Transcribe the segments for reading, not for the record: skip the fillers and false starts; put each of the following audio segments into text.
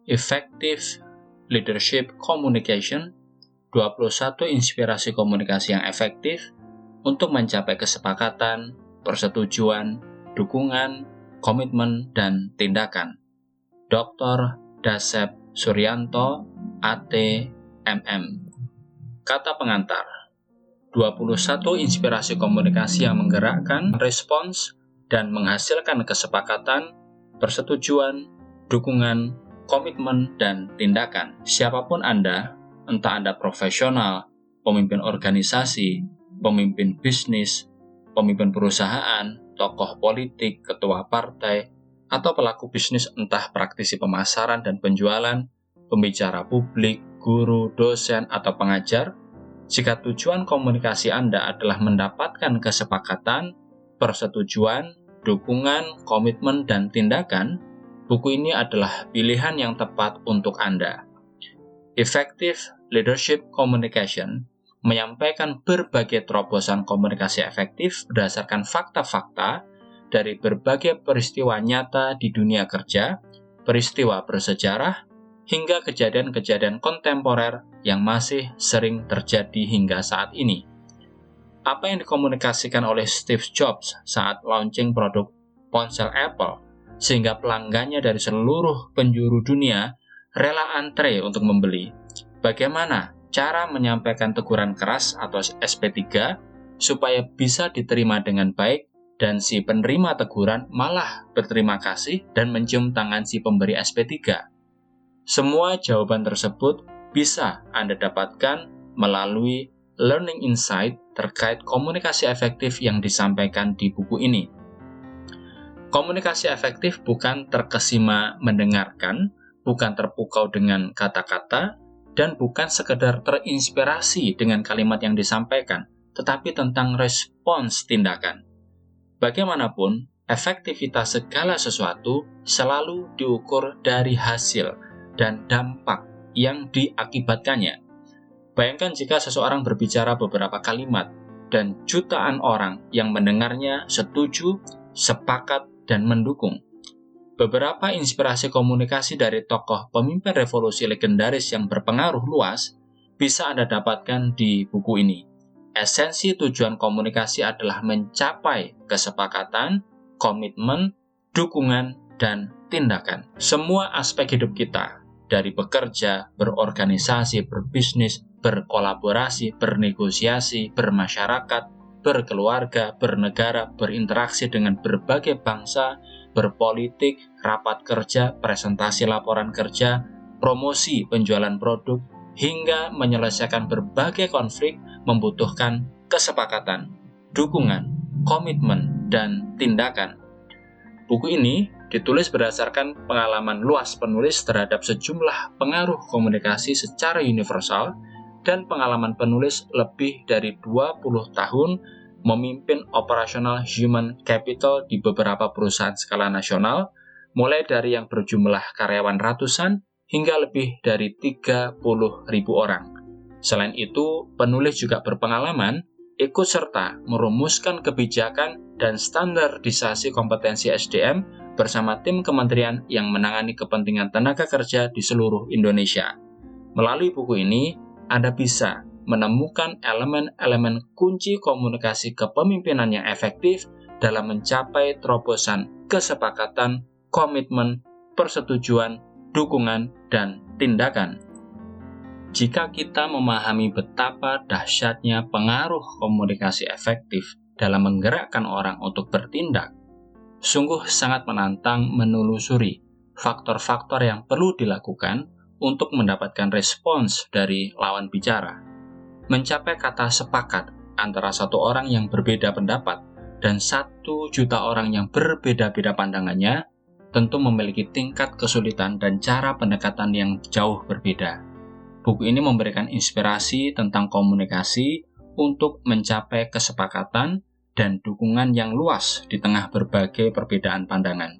Effective Leadership Communication, 21 inspirasi komunikasi yang efektif untuk mencapai kesepakatan, persetujuan, dukungan, komitmen, dan tindakan. Dr. Dasep Suryanto, AT, MM. Kata pengantar, 21 inspirasi komunikasi yang menggerakkan respons dan menghasilkan kesepakatan, persetujuan, dukungan, komitmen, dan tindakan. Siapapun Anda, entah Anda profesional, pemimpin organisasi, pemimpin bisnis, pemimpin perusahaan, tokoh politik, ketua partai, atau pelaku bisnis entah praktisi pemasaran dan penjualan, pembicara publik, guru, dosen, atau pengajar, jika tujuan komunikasi Anda adalah mendapatkan kesepakatan, persetujuan, dukungan, komitmen, dan tindakan, buku ini adalah pilihan yang tepat untuk Anda. Effective Leadership Communication menyampaikan berbagai terobosan komunikasi efektif berdasarkan fakta-fakta dari berbagai peristiwa nyata di dunia kerja, peristiwa bersejarah, hingga kejadian-kejadian kontemporer yang masih sering terjadi hingga saat ini. Apa yang dikomunikasikan oleh Steve Jobs saat launching produk ponsel Apple, sehingga pelanggannya dari seluruh penjuru dunia rela antre untuk membeli. Bagaimana cara menyampaikan teguran keras atau SP3 supaya bisa diterima dengan baik, dan si penerima teguran malah berterima kasih dan mencium tangan si pemberi SP3. Semua jawaban tersebut bisa Anda dapatkan melalui learning insight terkait komunikasi efektif yang disampaikan di buku ini. Komunikasi efektif bukan terkesima mendengarkan, bukan terpukau dengan kata-kata, dan bukan sekedar terinspirasi dengan kalimat yang disampaikan, tetapi tentang respons tindakan. Bagaimanapun, efektivitas segala sesuatu selalu diukur dari hasil dan dampak yang diakibatkannya. Bayangkan jika seseorang berbicara beberapa kalimat dan jutaan orang yang mendengarnya setuju, sepakat, dan mendukung. Beberapa inspirasi komunikasi dari tokoh pemimpin revolusi legendaris yang berpengaruh luas bisa Anda dapatkan di buku ini. Esensi tujuan komunikasi adalah mencapai kesepakatan, komitmen, dukungan, dan tindakan. Semua aspek hidup kita, dari bekerja, berorganisasi, berbisnis, berkolaborasi, bernegosiasi, bermasyarakat, berkeluarga, bernegara, berinteraksi dengan berbagai bangsa, berpolitik, rapat kerja, presentasi laporan kerja, promosi penjualan produk, hingga menyelesaikan berbagai konflik membutuhkan kesepakatan, dukungan, komitmen, dan tindakan. Buku ini ditulis berdasarkan pengalaman luas penulis terhadap sejumlah pengaruh komunikasi secara universal dan pengalaman penulis lebih dari 20 tahun memimpin operasional human capital di beberapa perusahaan skala nasional, mulai dari yang berjumlah karyawan ratusan hingga lebih dari 30.000 orang. Selain itu, penulis juga berpengalaman ikut serta merumuskan kebijakan dan standarisasi kompetensi SDM bersama tim kementerian yang menangani kepentingan tenaga kerja di seluruh Indonesia. Melalui buku ini, Anda bisa menemukan elemen-elemen kunci komunikasi kepemimpinan yang efektif dalam mencapai terobosan kesepakatan, komitmen, persetujuan, dukungan, dan tindakan. Jika kita memahami betapa dahsyatnya pengaruh komunikasi efektif dalam menggerakkan orang untuk bertindak, sungguh sangat menantang menelusuri faktor-faktor yang perlu dilakukan untuk mendapatkan respons dari lawan bicara. Mencapai kata sepakat antara satu orang yang berbeda pendapat dan 1 juta orang yang berbeda-beda pandangannya tentu memiliki tingkat kesulitan dan cara pendekatan yang jauh berbeda. Buku ini memberikan inspirasi tentang komunikasi untuk mencapai kesepakatan dan dukungan yang luas di tengah berbagai perbedaan pandangan.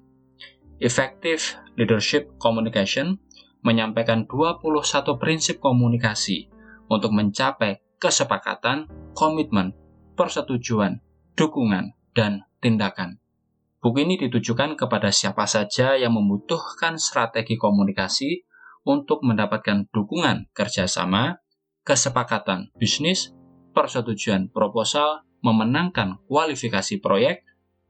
Effective Leadership Communication menyampaikan 21 prinsip komunikasi untuk mencapai kesepakatan, komitmen, persetujuan, dukungan, dan tindakan. Buku ini ditujukan kepada siapa saja yang membutuhkan strategi komunikasi untuk mendapatkan dukungan kerjasama, kesepakatan bisnis, persetujuan proposal, memenangkan kualifikasi proyek,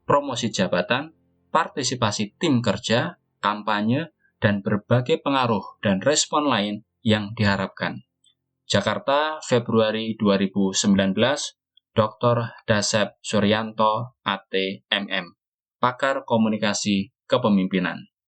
promosi jabatan, partisipasi tim kerja, kampanye, dan berbagai pengaruh dan respon lain yang diharapkan. Jakarta, Februari 2019, Dr. Dasep Suryanto, AT MM, Pakar Komunikasi Kepemimpinan.